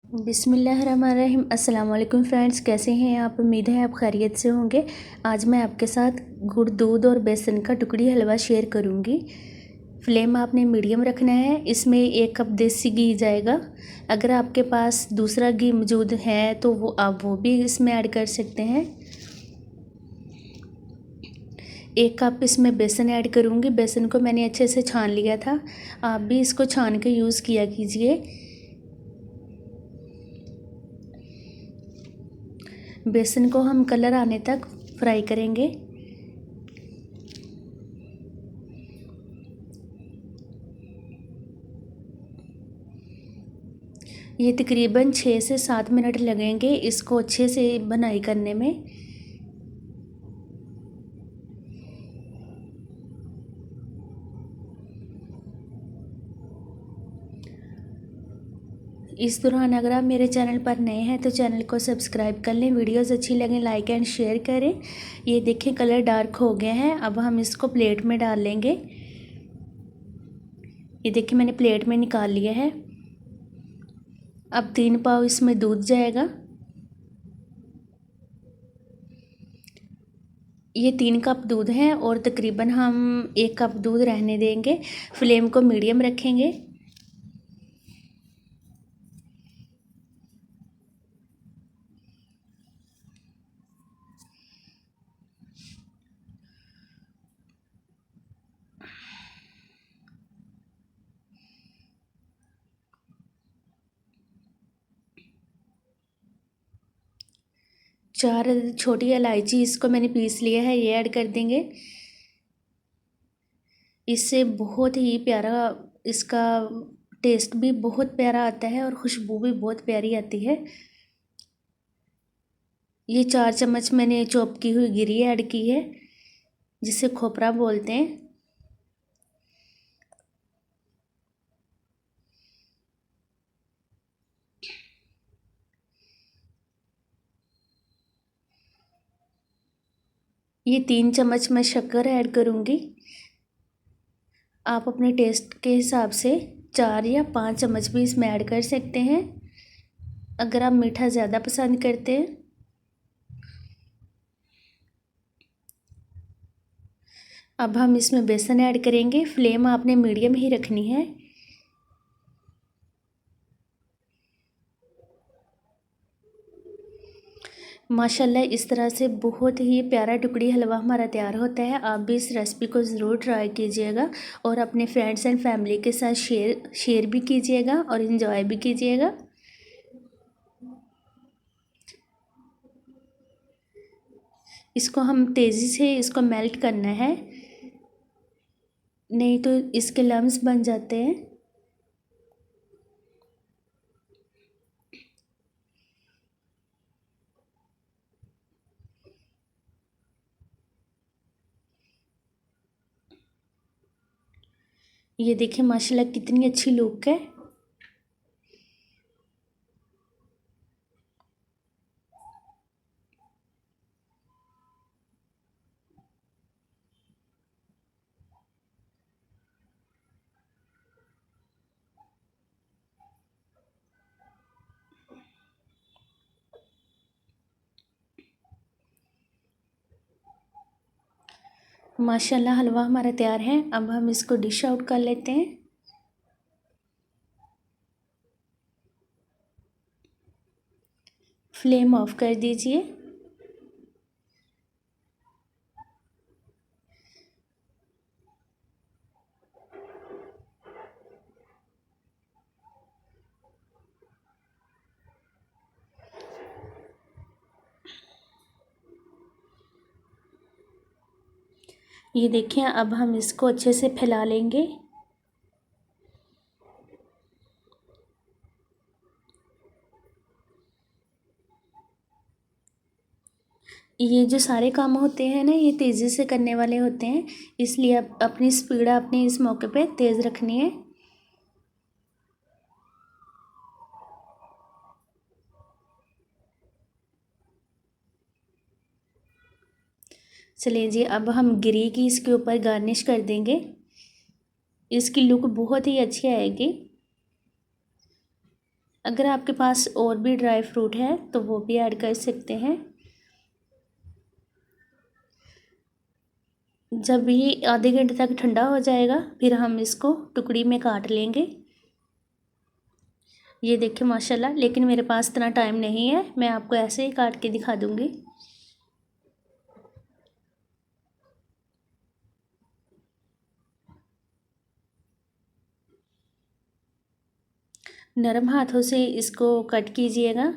बिस्मिल्लाहिर्रहमानिर्रहीम। अस्सलाम वालेकुम फ्रेंड्स, कैसे हैं आप? उम्मीद है आप खैरियत से होंगे। आज मैं आपके साथ गुड़, दूध और बेसन का टुकड़ी हलवा शेयर करूंगी। फ्लेम आपने मीडियम रखना है। इसमें 1 कप देसी घी जाएगा। अगर आपके पास दूसरा घी मौजूद है तो आप वो भी इसमें ऐड कर सकते हैं। 1 कप इसमें बेसन ऐड करूँगी। बेसन को मैंने अच्छे से छान लिया था, आप भी इसको छान के यूज़ किया कीजिए। बेसन को हम कलर आने तक फ्राई करेंगे। ये तकरीबन 6 से 7 मिनट लगेंगे इसको अच्छे से बनाई करने में। इस दौरान अगर आप मेरे चैनल पर नए हैं तो चैनल को सब्सक्राइब कर लें। वीडियोस अच्छी लगें लाइक एंड शेयर करें। ये देखें कलर डार्क हो गया है। अब हम इसको प्लेट में डाल लेंगे। ये देखिए मैंने प्लेट में निकाल लिया है। अब 3 पाव इसमें दूध जाएगा। ये 3 कप दूध है और तकरीबन हम 1 कप दूध रहने देंगे। फ्लेम को मीडियम रखेंगे। चार छोटी इलायची इसको मैंने पीस लिया है, ये ऐड कर देंगे। इससे बहुत ही प्यारा इसका टेस्ट भी बहुत प्यारा आता है और खुशबू भी बहुत प्यारी आती है। ये 4 चम्मच मैंने चॉप की हुई गिरी ऐड की है, जिसे खोपरा बोलते हैं। ये 3 चम्मच मैं शक्कर ऐड करूँगी। आप अपने टेस्ट के हिसाब से 4 या 5 चम्मच भी इसमें ऐड कर सकते हैं, अगर आप मीठा ज़्यादा पसंद करते हैं। अब हम इसमें बेसन ऐड करेंगे। फ्लेम आपने मीडियम ही रखनी है। माशाल्लाह इस तरह से बहुत ही प्यारा टुकड़ी हलवा हमारा तैयार होता है। आप भी इस रेसिपी को ज़रूर ट्राई कीजिएगा और अपने फ्रेंड्स एंड फैमिली के साथ शेयर भी कीजिएगा और इन्जॉय भी कीजिएगा। इसको हम तेज़ी से इसको मेल्ट करना है, नहीं तो इसके लम्स बन जाते हैं। ये देखिए माशाल्लाह कितनी अच्छी लुक है। माशाल्लाह हलवा हमारा तैयार है। अब हम इसको डिश आउट कर लेते हैं। फ्लेम ऑफ कर दीजिए। ये देखिए अब हम इसको अच्छे से फैला लेंगे। ये जो सारे काम होते हैं ना, ये तेज़ी से करने वाले होते हैं, इसलिए आप अपनी स्पीड आपने इस मौके पे तेज़ रखनी है। चलिए जी, अब हम गिरी की इसके ऊपर गार्निश कर देंगे। इसकी लुक बहुत ही अच्छी आएगी। अगर आपके पास और भी ड्राई फ्रूट है तो वो भी ऐड कर सकते हैं। जब ये आधे घंटे तक ठंडा हो जाएगा फिर हम इसको टुकड़ी में काट लेंगे। ये देखिए माशाल्लाह, लेकिन मेरे पास इतना टाइम नहीं है, मैं आपको ऐसे ही काट के दिखा दूँगी। नरम हाथों से इसको कट कीजिएगा।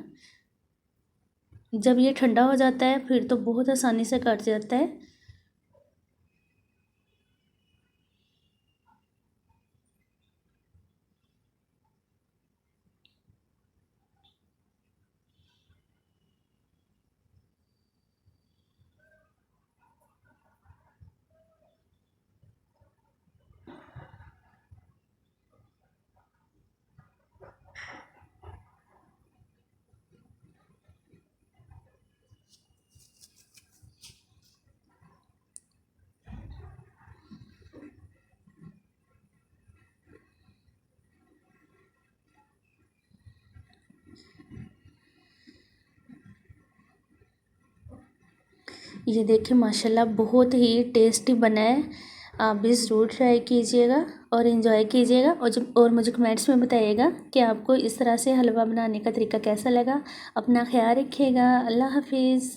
जब ये ठंडा हो जाता है फिर तो बहुत आसानी से कट जाता है। ये देखिए माशाल्लाह बहुत ही टेस्टी बना है। आप भी ज़रूर ट्राई कीजिएगा और इन्जॉय कीजिएगा, और मुझे कमेंट्स में बताइएगा कि आपको इस तरह से हलवा बनाने का तरीका कैसा लगा। अपना ख्याल रखिएगा। अल्लाह हाफिज़।